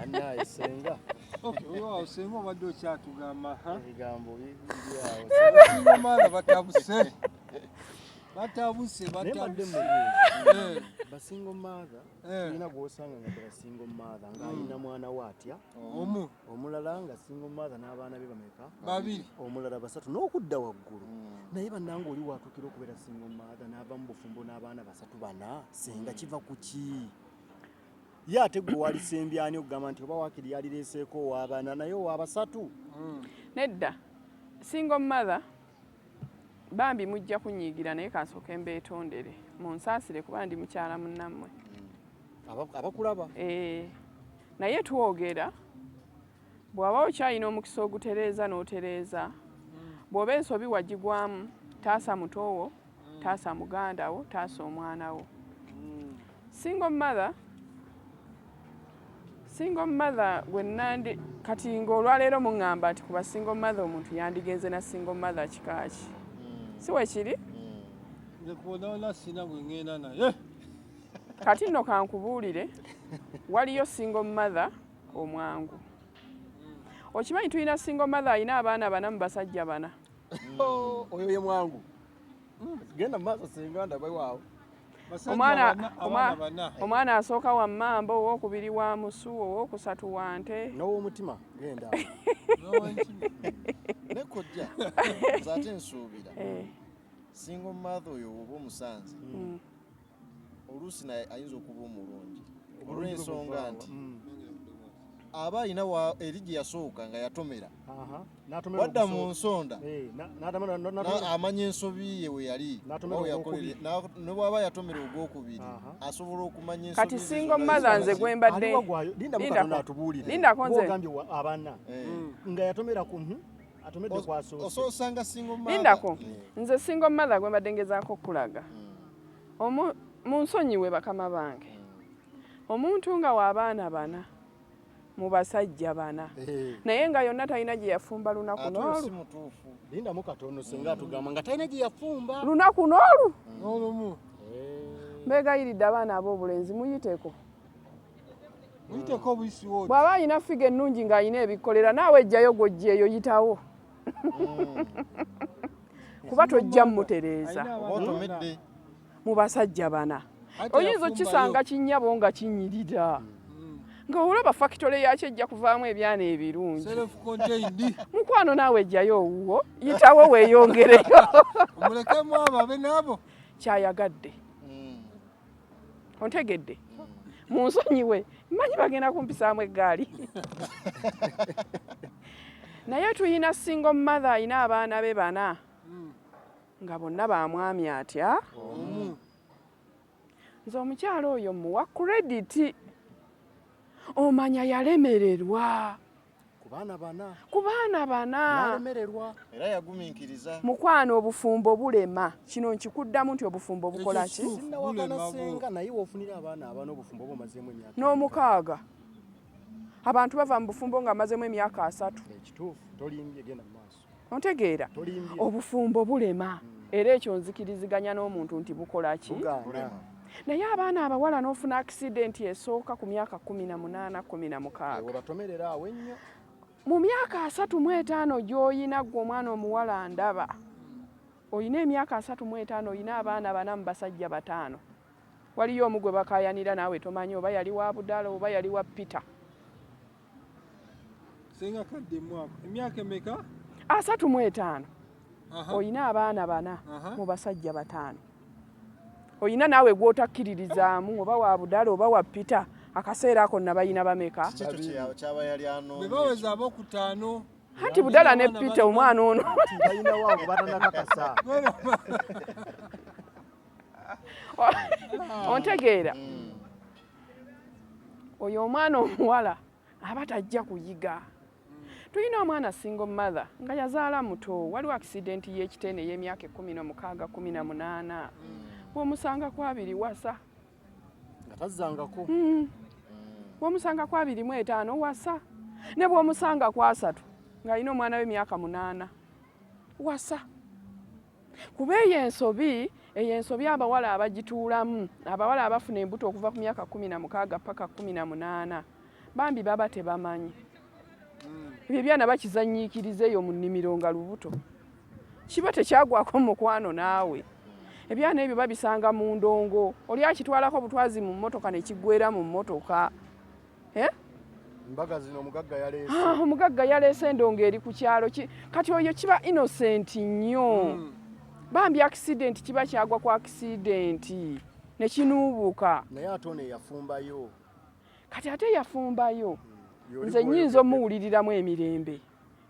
Anna isenga. Okay, oyo senga obadde okyatugamba Ebigambo singo mother batabuse. Batabuse basingo mother ina gwosanga nga singo mother nga ina mwana watya omulala nga singo mother n'abaana be bameka babiri omulala basatu n'okudda waggulu naye bannange oli watukira okubeera singo mother n'ava mu bufumbo n'abaana basatu bana senga kiva ku ki ye ate gwe wali sembyani okugamba nti oba wakiri yalireeseeko ow'abaana naye ow'abasatu nedda singo mother bambi mujja kunyiigira naye kansooke mbeetondere munsaasire kuba ndi mukyala munnammwe abakulaba naye twogera bw'aba okyalina omukisa ogutereeza n'otereeza bw'oba ensobi wagigwamu taasa mutowo taasa mugandawo taasa omwanawo single mother gwe nandi kati ng'olwaleero muŋŋamba nti kuba single mother omuntu yandigenze na single mother kikaaki si weekiri kati nno kankubuulire waliyo single mother omwangu okimanyi tulina single mother alina abaana bana mu basajja bana oyo ye mwangu genda mu maaso singa ndaba waawo omwana asooka wa mmamba owokubiri wa musu owokusatu wa nte n'ow'omutima genda nekojja ate nsuubira single mother oyo oba omusanze oluusi naye ayinza okuba omulungi olw'ensonga nti aba alina eri gye yasooka nga yatomera wadda mu nsonda amanya ensobi ye we yali ne bw'aba yatomera ogwokubiri asobola okumanya ensobi kati single mother nze gwe mbadde lindako nze abaana nga yatomera ku atomedde kwasoose osoosanga single mother lindako nze single mother gwe mbadde ngezaako okulaga munsonyiwe bakama bange omuntu nga w'abaana bana mu basajja bana naye nga yonna talina gye yafumba lunaku n'olu lindamu katono singa atugamba nga talina gye yafumba lunaku n'olu mbegayiridde abaana ab'obulenzi muyiteko bw'aba alina figa ennungi ng'alina ebikolera naawe ejjayo gw'ojjeeyo yitawo kuba tojja mmutereeza mu basajja bana oyinza okisanga kinnyabo nga kinyirira nga olaba fakitole yakyo ejja kuvaamu ebyana ebirungi mukwano naawe ejjayo owuwo yitawo weeyongereyo omulekemu abo abe naabo kyayagadde ontegedde munsonyiwe mmanyi bagenda kumpisaamu eggaali naye tuyina single mother alina abaana be bana nga bonna bamwami atya nze omukyala oyo muwa krediti omanya yalemererwa ku baana bana era yagumiikiriza mukwano obufumbo bulema kino nkikuddamu nti obufumbo bukola ki naye wofunira abaana abana obufumbo bumazeemu emyaka n'omukaaga abantu bava mu bufumbo nga mazemu emyaka 3 ekituufu tolimbye genda mu maaso ontegeera obufumbo bulema era ekyo nzikiriziganya n'omuntu nti bukola ki naye abaana abawala n'ofuna akisidenti esooka ku myaka 18 16 mu myaka 35 gy'oyina gwe omwana omuwala ndaba oyina emyaka 35 oyina abaana bana mu basajja 5 waliyo omu gwe bakayanira naawe tomanyi oba yali wa budala oba yali wa Peter senga kadde mwaka emyaka emeka 35 oyina abaana 4 mu basajja 5 oyina naawe gw'otakkiririzaamu oba wa budala oba wa Peter akaseera ako nabayina bameka kyaba yali ano bebaweza ab'okutaano anti budala ne Peter omwana ono balina waabo batanakakasa ontegeera oyo omwana omuwala aba tajja kuyiga tulina omwana single mother nga yazaala muto waliwo akisidenti y'ekitene y'emyaka 16 18 bw'omusanga ku 2 wasa nga tazzangako bw'omusanga ku 25 wasa ne bw'omusanga ku 3 ng'alina omwana w'emyaka 8 wasa kuba eyo ensobi eyo ensobi abawala abagituulamu abawala abafuna embuto okuva ku myaka 16 paka 18 bambi baba tebamanyi ebyo ebyana bakizanyiikiriza eyo mu nnimiro nga lubuto kiba tekyagwako mukwano naawe ebyana ebyo babisanga mu ndongo oli akitwalako butwazi mu mmotoka ne kiggwera mu mmotoka mbaga zino omugagga yaleese omugagga yaleese endongo eri ku kyalo kati oyo kiba innocent nnyo bambi accident kiba kyagwa ku accident ne kinuubuka naye ate ono eyafumbayo kati ate yafumbayo nze nnyinza omuwuliriramu emirembe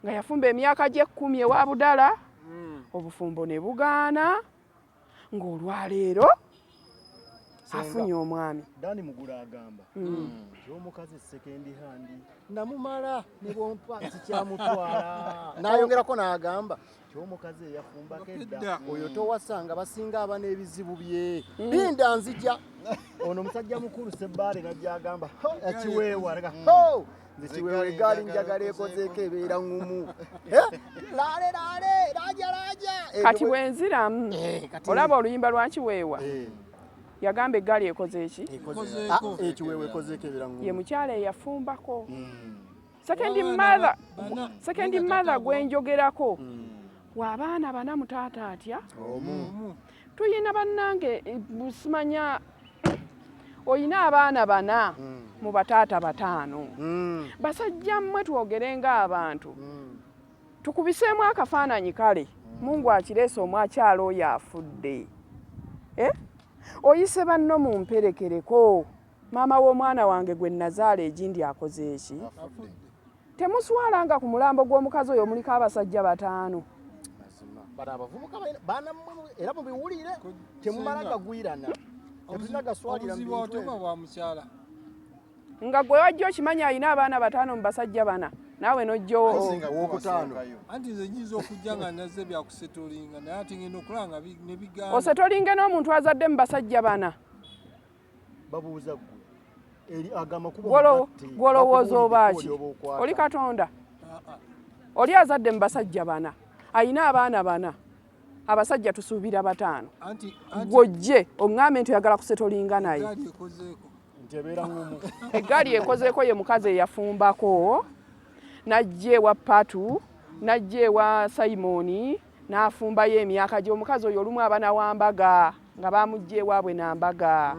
nga yafumba emyaka gye 10 ewa budala obufumbo ne bugaana ng'olwaleero afunye omwami Dani Mugula agamba omukazi second hand namumala ne bompa kikyamutwala nayongerako n'agamba omukazi eyafumbako edda oyo towasanga basinga abana ebizibu bye binda nzija ono omusajja mukulu Sebbaale najjagamba akiweewa nze kiweewa egaali njagala ekozeeko ebeera ngumu laale laja kati bwenziramu olaba oluyimba lwa Kiweewa yagamba eggaali ekoze eki ekiweewa ekozeeko ebeera ngumu ye mukyala eyafumbako second mother gwenjogerako w'abaana bana mutaata atya tuyina bannange busimanya oyina abaana bana mu bataata 5 basajja mmwe twogere ng'abantu tukubiseemu akafaananyi kale Mungu akireese omwakyala oyo afudde oyise banno mumperekereko maama w'omwana wange gwe nazaala egindi akoze eki temuswalanga ku mulambo gw'omukazi oyo muliko abasajja 5 abavubuka baana era mubiwulire temumala gagwirana tetulina gaswalira nga gwe wajja okimanya alina abaana 5 mu basajja 4 naawe nojja owokutaano anti nze nyinza okujja nga nazze byakusetolinga naye ate ngenda okulanga ne bigaana osetolinga n'omuntu azadde mu basajja 4 babuuza gwolowooza obaki oli Katonda oli azadde mu basajja 4 ayina abaana 4 abasajja tusuubira 5 gwojje oŋŋambe nti oyagala kusetolinga naye eggaali ekozeeko ye mukazi eyafumbako najja ewa Patu najja ewa Simoni n'afumbayo emyaka gye omukazi oyo olumu aba nawambaga nga bamugja ewaabwe nambaga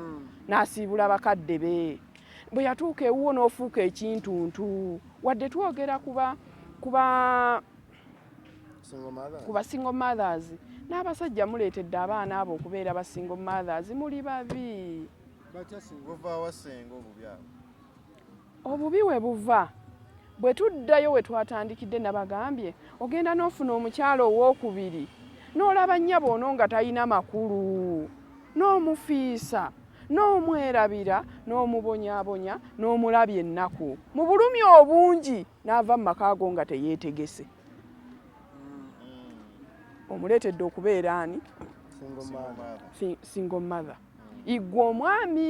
n'asiibula bakadde be bwe yatuuka ewuwo n'ofuuka ekintuntu wadde twogera kuba single mothers n'abasajja muleetedde abaana abo okubeera ba single mothers muli babi obubi we buva bwe tuddayo we twatandikidde nabagambye ogenda n'ofuna omukyalo owookubiri n'olaba nnyabo ono nga talina makulu n'omufiisa n'omwerabira n'omubonyaabonya n'omulabya ennaku mu bulumi obungi n'ava mu maka ago nga teyeetegese omuleetedde okubeera ani single mother igwe omwami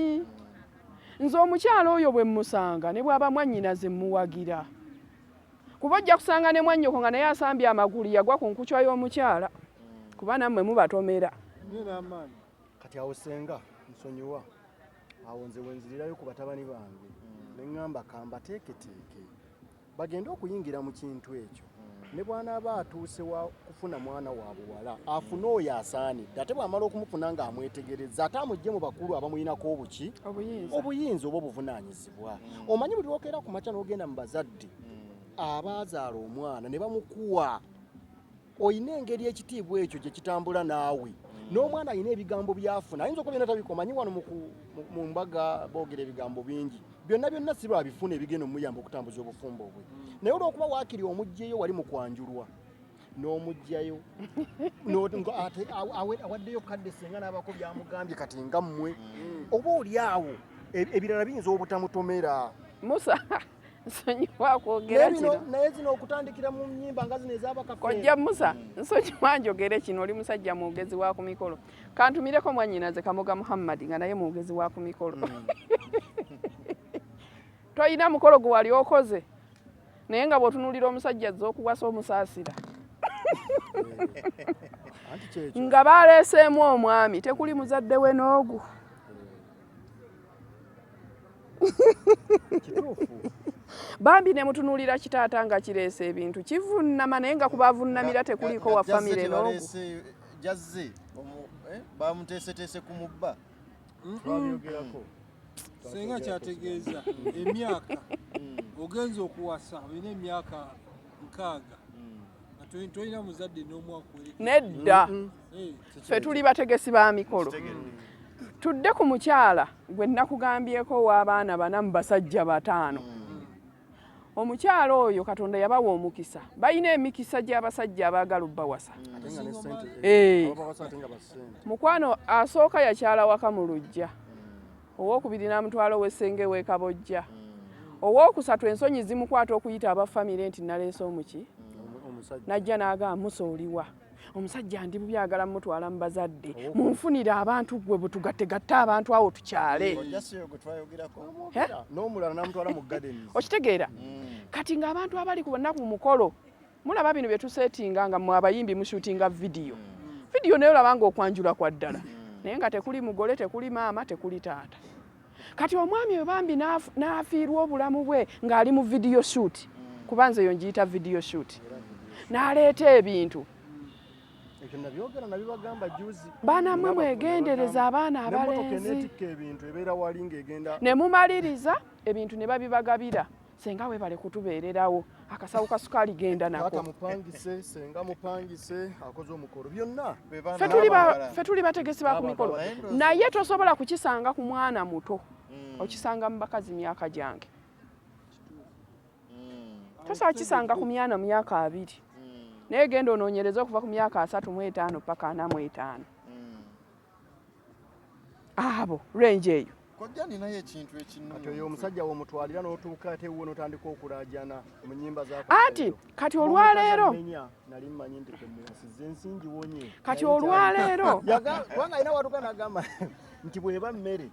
nze omukyalo oyo bwe mmusanga ne bw'aba mwannyinaze mmuwagira kuba ojja kusanga ne mwannyoko nga naye asambye amagulu yagwa ku nkucwa y'omukyala kuba nammwe mubatomera kati awo senga nsonyiwa awo nze wenzirirayo ku batabani bange ne ŋŋamba kambateeketeeke bagende okuyingira mu kintu ekyo ne bw'anaaba atuuse kufuna mwana wa buwala afune oyo asaanidde ate bw'amala okumufuna ng'amwetegereza ate amugye mu bakulu abamuyinako obuyinza oba obuvunaanyizibwa omanyi buli lwokeera ku makya n'ogenda mu bazadde abaazaala omwana ne bamukuwa oyina engeri ekitiibwa ekyo gye kitambula naawe n'omwana alina ebigambo byafuna ayinza okuba byonna tabikomanyi wano mu mbaga boogera ebigambo bingi byonna si lwabifuna ebigenda omuyamba okutambuza obufumbo bwe naye olw'okuba waakiri omugjeyo wali mu kwanjulwa n'omugjayo awaddeyo kadde senga n'abako byamugambye kati nga mmwe oba oli awo ebirala biyinza obutamutomera Musa nsonyiwa kwogera kino naye zino okutandikira mu nnyimba nga zino ez'abakafe kojja Musa nsonyiwa njogere kino oli musajja mwogezi wa ku mikolo kantumireko mwannyinaze Kamoga Muhammad nga naye mwogezi wa ku mikolo toyina mukolo gwe wali okoze naye nga bw'otunuulira omusajja azza okuwasa omusaasira nga baleeseemu omwami tekuli muzadde we n'ogu bambi ne mutunuulira kitaata nga kireese ebintu kivunnama naye nga kubavunnamira tekuliko wa famire n'ogu jazze bamuteeseteese ku mubba twabyogerako senga kyategeeza emyaka ogenza okuwasa olina emyaka 6 nga tolina muzadde n'omwaka nedda ffe tuli bategesi ba mikolo tudde ku mukyala gwe nakugambyeko ow'abaana 4 mu basajja 5 omukyala oyo katonda yabawa omukisa balina emikisa gy'abasajja abaagala obbawasa mukwano asooka yakyala waka mu lujja owokubiri n'amutwala ow'essenge w'e Kabojja owookusatu ensonyi zimukwata okuyita abafamire nti naleese omuki najja n'agamba musooliwa omusajja ndi bubyagala mutwala mu bazadde munfunire abantu gwe bwe tugattegatte abantu awo tukyale n'omulala n'amutwala mu gadeni okitegeera kati ng'abantu abali ku nnaku mukolo mulaba bino bye tuseetinga nga mmwe abayimbi mushutinga vidiyo naye olabanga okwanjula kwa ddala naye nga tekuli mugole tekuli maama tekuli taata kati omwami oyo bambi n'afiirwa obulamu bwe ng'ali mu vidiyo shoot kuba nze eyo ngiyita vidiyo shoot n'aleeta ebintu ekyo nabyogera nabibagamba juzi baanammwe mwegendereza abaana abalenzi ebintu ebeera wali ng'egenda ne mumaliriza ebintu ne babibagabira senga weebale kutubeererawo akasawo ka sukaali genda nako mupangise senga mupangise akoze omukolo byonna ffe tuli bategesi ba ku mikolo naye tosobola kukisanga ku mwana muto okisanga mu bakazi myaka gyange tosobola kisanga ku myana myaka 2 naye genda onoonyereza okuva ku myaka 35 paka 45 abo range eyo kojja ninayo ekintu ekinene kati oyo omusajja w'omutwalira n'otuuka ate wuwe n'otandika okulaajana mu nnyimba zaako anti kati olwaleero nali mmanyi nti kemuwasizza ensingi wonye kati olwaleero kubanga alina watuka n'agamba nti bw'eba mmere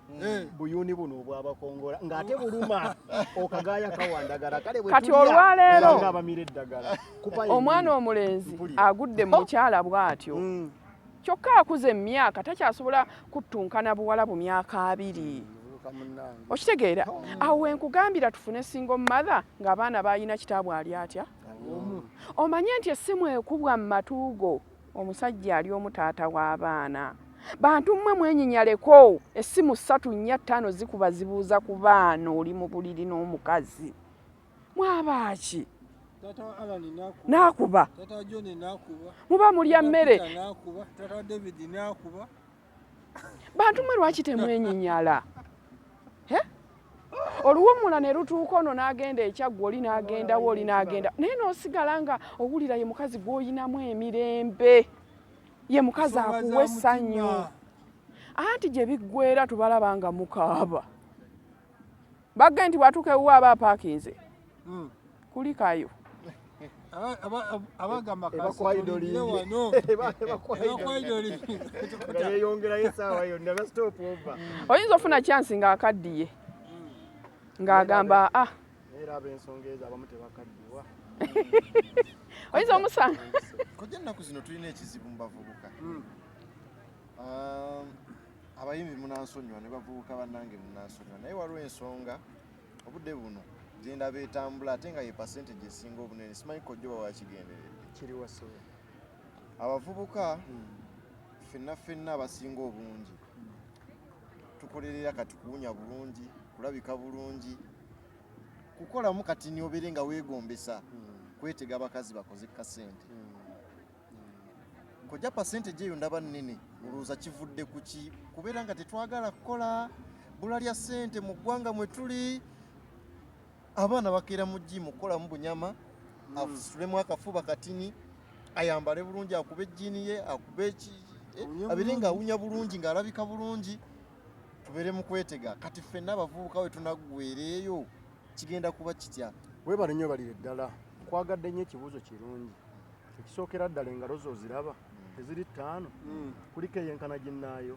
buyuuni buno obwabakongola ng'ate buluma okagaaya kawandagala kale kati olwaleero ng'abamira eddagala omwana omulenzi agudde mu mukyala bw'atyo kyokka akuze emyaka takyasobola kuttunkana buwala bu myaka 2 okitegeera awo wenkugambira tufune single mother ng'abaana balina kitaabu ali atya omanye nti essimu ekubwa mu matuugo omusajja ali omu taata w'abaana bantu mmwe mwenyinyaleko essimu 3 4 5 zikuba zibuuza ku baana oli mu buliri n'omukazi mwabaaki Tata Alan nakuba Tata John nakuba muba mulya mmere nakuba Tata David nakuba bantu mmwe lwaki temwenyinyala oluwummula ne lutuuka ono n'agenda ekyaggwa oli n'agendawo oli n'agenda naye n'osigala nga owulira ye mukazi gw'oyinamu emirembe ye mukazi akuwa essanyu anti gye biggwera tubalaba nga mukaaba bagge nti bwatuuka ewuwe aba apaakinze kulikayo abagamba kasitolire wano yeyongerayo essaawa yonna bastop over oyinza ofuna chansi ng'akaddiye ng'agamba era ab'ensonga ezo abamu tebakaddiwa oyinza omusanga kojja ennaku zino tulina ekizibu mu bavubuka abayimbi munansonyiwa ne bavubuka bannange munansonyiwa naye waliwo ensonga obudde buno genda beetambula ate nga ye percentage esinga obunene simanyi kojja oba wakigenderedde kiri wasobe abavubuka ffenna abasinga obungi tukolerera kati kuwunya bulungi kulabika bulungi kukolamu kati niobere nga weegombesa kwetega abakazi bakoze kasente kojja percentage eyo ndaba nnene olowooza kivudde ku ki kubeera nga tetwagala kukola bulalya ssente mu ggwanga mwe tuli abaana bakeera mu jimu kukolamu bunyama afusulemu akafuba katini ayambale bulungi akube ejjiini ye akube abere ng'awunya bulungi ng'alabika bulungi tubeere mu kwetega kati ffenna abavubuka we tunaggweereeyo kigenda kuba kitya weebale nnyo balire ddala kwagadde nnyo ekibuuzo kirungi ekisookera ddala engalo zo oziraba teziri 5 kuliko eyenkana ginnaayo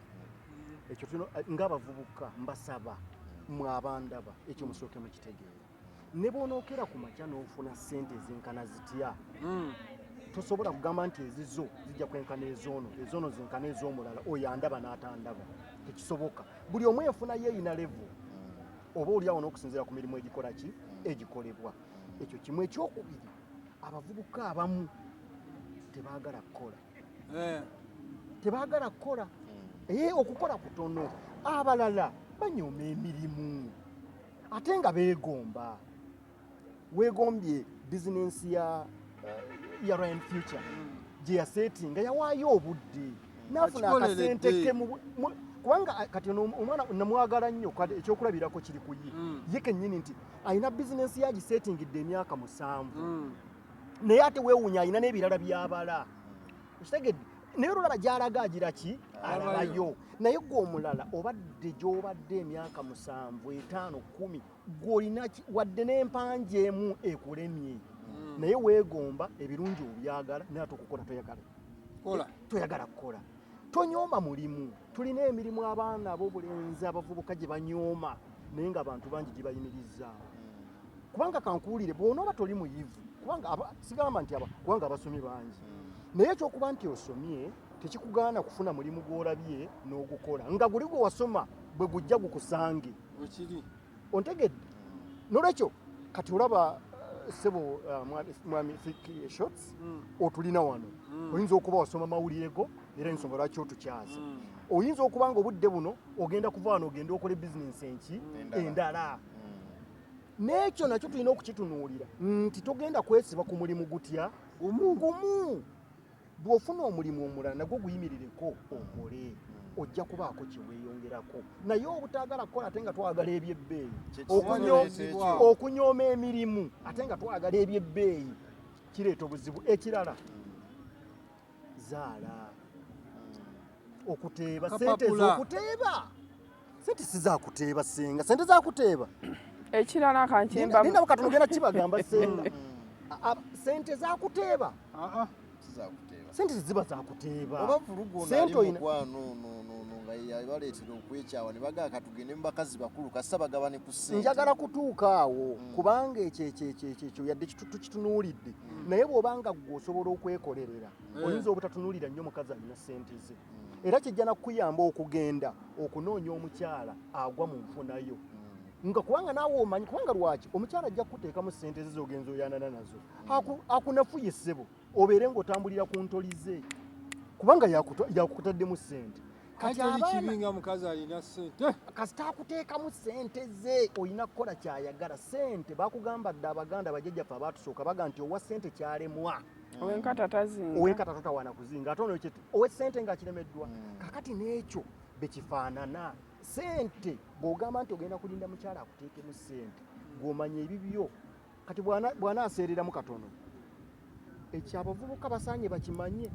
ekyo ng'abavubuka mbasaba mwabandaba ekyo musooke mukitegeera ne bw'onookera ku makya n'ofuna ssente ezenkana zitya tosobola kugamba nti ezizo zijja kwenkana ezoono zenkana ez'omulala oyo andaba n'atandaba tekisoboka buli omu efuna yeeyina level oba oliawo n'okusinziira ku mirimu egikolebwa ekyo kimu ekyokubiri abavubuka abamu tebaagala kukola okukola kutono abalala banyooma emirimu ate nga beegomba weegombye bizinensi ya Ryan Future gye yasetinga yawaayo obudde n'afuna akasente ke kubanga kati omwana namwagala nnyo ekyokulabirako kiri ku ye kennyini nti alina bizinensi yagisetingidde emyaka 7 naye ate weewuunya alina n'ebirala byabala kitegedde naye olulaba gy'alaga agira ki alabayo naye gwe omulala obadde gy'obadde emyaka 7 5 10 gw'olina wadde n'empanja emu ekulemye naye weegomba ebirungi obyagala naye ate okukola toyagala kukola tonyooma mulimu tulina emirimu abaana ab'obulenzi abavubuka gye banyooma naye nga abantu bangi gibayimirizzaawo kubanga kankuwulire bw'onooba toli muyivu kubanga sigamba nti kubanga abasomi bangi naye ekyokuba nti osomye tekikugaana kufuna mulimu gw'olabye n'ogukola nga guli gwe wasoma bwe gujja gukusange ontegedde nolwekyo kati olaba sebo mwami shots otulina wano oyinza okuba wasoma mawulire go era ensonga lwaki otukyaza oyinza okuba nga obudde buno ogenda kuva wano ogenda okola bizinensi enki endala n'ekyo nakyo tulina okukitunuulira nti togenda kwesiba ku mulimu gutya gumu bw'ofuna omulimu omulala nagwo guyimirireko okole ojja kubaako kyeweeyongerako naye obutaagala kukola ate nga twagala ebyebbeeyi okunyooma emirimu ate nga twagala ebyebbeeyi kireeta obuzibu ekirala zaala okuteeba sente ez'okuteeba sente sizakuteeba senga sente zakuteeba ekirala kankyemba nina katono genda kibagamba senga sente zakuteeba sente ziba zakuteeba oba vulugonaali mukwano nga yabaleetera okwekyawa ne bagaa katugende mu bakazi bakulu kasa bagabane ku ssente njagala kutuuka awo kubanga ekyo yadde tukitunuulidde naye bw'obanga gwe osobola okwekolerera oyinza obutatunuulira nnyo mukazi alina ssente ze era kijja nakukuyamba okugenda okunoonya omukyala agwa mu nfunayo nga kubanga naawe omanyi kubanga lwaki omukyala ajja kukuteekamu ssente ze zogenza oyanana nazo akunafuye ssebo obeere ng'otambulira ku ntolize kubanga yakukutaddemu ssente kibinga mukazi alina ssente kasita akuteekamu ssente ze olina kukola kyayagala ssente bakugamba dde abaganda bajjajjaffe abaatusooka baga nti owa ssente kyalemwa owenkata totawaana kuzinga ate ono owe ssente ng'akiremeddwa kakati n'ekyo bekifaanana ssente bw'ogamba nti ogenda kulinda mukyala akuteekemu ssente gw'omanya ebibyo kati bw'anaaseereramu katono ekyo abavubuka basaanye bakimanye